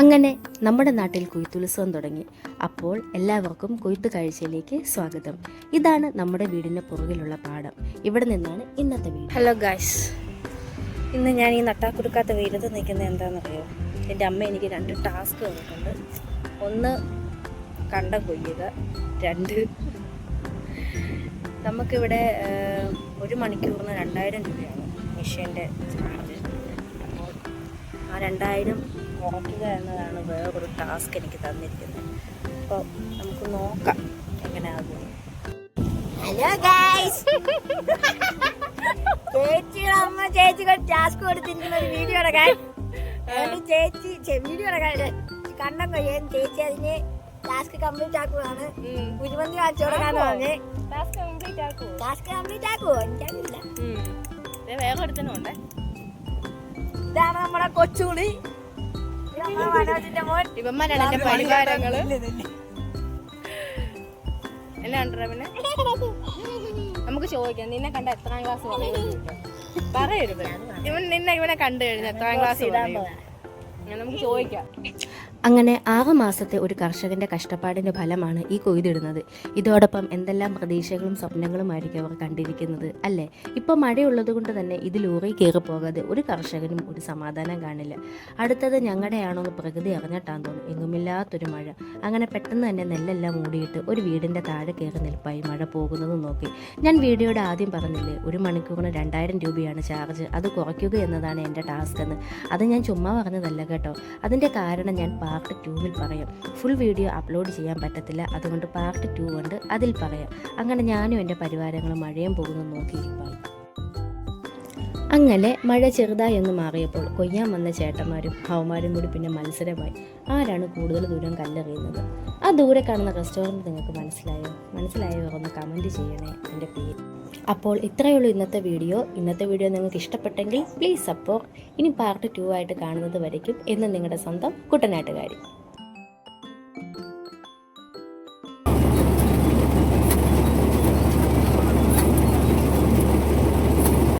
അങ്ങനെ നമ്മുടെ നാട്ടിൽ കൊയ്ത്തുത്സവം തുടങ്ങി. അപ്പോൾ എല്ലാവർക്കും കൊയ്ത്ത് കാഴ്ചയിലേക്ക് സ്വാഗതം. ഇതാണ് നമ്മുടെ വീടിന് പുറകിലുള്ള പാടം. ഇവിടെ നിന്നാണ് ഇന്നത്തെ വീട്. ഹലോ ഗായ്സ്, ഇന്ന് ഞാൻ ഈ നട്ടാക്കുടുക്കാത്ത വെയിലത്ത് നിൽക്കുന്നത് എന്താണെന്നറിയോ? എൻ്റെ അമ്മ എനിക്ക് 2 ടാസ്ക് തന്നിട്ടുണ്ട്. 1 കണ്ടം കൊയ്യുക, 2 നമുക്കിവിടെ 1 മണിക്കൂറിന് 2000 രൂപയാണ് മെഷീൻ്റെ ചാർജ്. അപ്പോൾ ആ 2000 കുറയ്ക്കുക എന്നതാണ് വേറൊരു ടാസ്ക് എനിക്ക് തന്നിരിക്കുന്നത്. അപ്പോൾ നമുക്ക് നോക്കാം എങ്ങനെയാകും. ഹലോ ഗൈസ്, ചേച്ചിയുടെ അമ്മ ചേച്ചിക്ക് ടാസ്ക് കൊടുത്തിരിക്കുന്ന ഒരു വീഡിയോ എടുക്കാൻ. ചേച്ചി വീഡിയോ എടുക്കാൻ കണ്ടം കഴിയാൻ ചേച്ചി അതിന് ടാസ്ക് കംപ്ലീറ്റ് ആക്കുവാണ്. കുഴിമന്തി കാണിച്ചു കൊടുക്കാന്ന് പറഞ്ഞ് ടാസ്ക് കംപ്ലീറ്റ് ആക്കുവോ എനിക്കറിയില്ല. വേറെ ഒരുത്തനുണ്ട്. ഇതാണ് നമ്മുടെ കൊച്ചുകുളി. ഇവന്മാരാണ് എന്റെ പരിവാരങ്ങള്. എല്ലാം പിന്നെ നമുക്ക് ചോദിക്കാം, നിന്നെ കണ്ട എത്രാം ക്ലാസ് പറയരുത്. ഇവനെ കണ്ടു കഴിഞ്ഞ എത്രാം ക്ലാസ് നമുക്ക് ചോദിക്കാം. അങ്ങനെ 6 മാസത്തെ ഒരു കർഷകൻ്റെ കഷ്ടപ്പാടിൻ്റെ ഫലമാണ് ഈ കൊയ്തിടുന്നത്. ഇതോടൊപ്പം എന്തെല്ലാം പ്രതീക്ഷകളും സ്വപ്നങ്ങളുമായിരിക്കും അവർ കണ്ടിരിക്കുന്നത് അല്ലേ? ഇപ്പോൾ മഴയുള്ളത് കൊണ്ട് തന്നെ ഇത് ലോറി കയറി പോകാതെ ഒരു കർഷകനും ഒരു സമാധാനം കാണില്ല. അടുത്തത് ഞങ്ങളുടെയാണോ എന്ന് പ്രകൃതി അറിഞ്ഞിട്ടാന്ന് തോന്നുന്നു. എങ്ങുമില്ലാത്തൊരു മഴ. അങ്ങനെ പെട്ടെന്ന് തന്നെ നെല്ലെല്ലാം മൂടിയിട്ട് ഒരു വീടിൻ്റെ താഴെ കയറി നിൽപ്പായി മഴ പോകുന്നത് നോക്കി. ഞാൻ വീഡിയോയുടെ ആദ്യം പറഞ്ഞില്ലേ, 1 മണിക്കൂറിന് 2000 രൂപയാണ് ചാർജ്. അത് കുറയ്ക്കുക എന്നതാണ് എൻ്റെ ടാസ്ക് എന്ന്. അത് ഞാൻ ചുമ്മാ പറഞ്ഞതല്ല കേട്ടോ. അതിൻ്റെ കാരണം ഞാൻ പാർട്ട് 2 പറയാം. ഫുൾ വീഡിയോ അപ്ലോഡ് ചെയ്യാൻ പറ്റത്തില്ല, അതുകൊണ്ട് പാർട്ട് 2 ഉണ്ട്, അതിൽ പറയാം. അങ്ങനെ ഞാനും എൻ്റെ പരിവാരങ്ങളും മഴയും പോകുന്നത് നോക്കിയിരിപ്പായി. അങ്ങനെ മഴ ചെറുതായി ഒന്ന് മാറിയപ്പോൾ കൊയ്യാൻ വന്ന ചേട്ടന്മാരും ഹവന്മാരും കൂടി പിന്നെ മത്സരമായി. ആരാണ് കൂടുതൽ ദൂരം കല്ലെറിയുന്നത്? ആ ദൂരെ കാണുന്ന റെസ്റ്റോറൻറ്റ് നിങ്ങൾക്ക് മനസ്സിലായോ ഒന്ന് കമൻറ്റ് ചെയ്യണേ എൻ്റെ പേര്. അപ്പോൾ ഇത്രയേ ഉള്ളൂ ഇന്നത്തെ വീഡിയോ നിങ്ങൾക്ക് ഇഷ്ടപ്പെട്ടെങ്കിൽ പ്ലീസ് സപ്പോർട്ട്. ഇനി പാർട്ട് 2 ആയിട്ട് കാണുന്നത് വരയ്ക്കും എന്ന് നിങ്ങളുടെ സ്വന്തം കുട്ടനാട്ടുകാരി.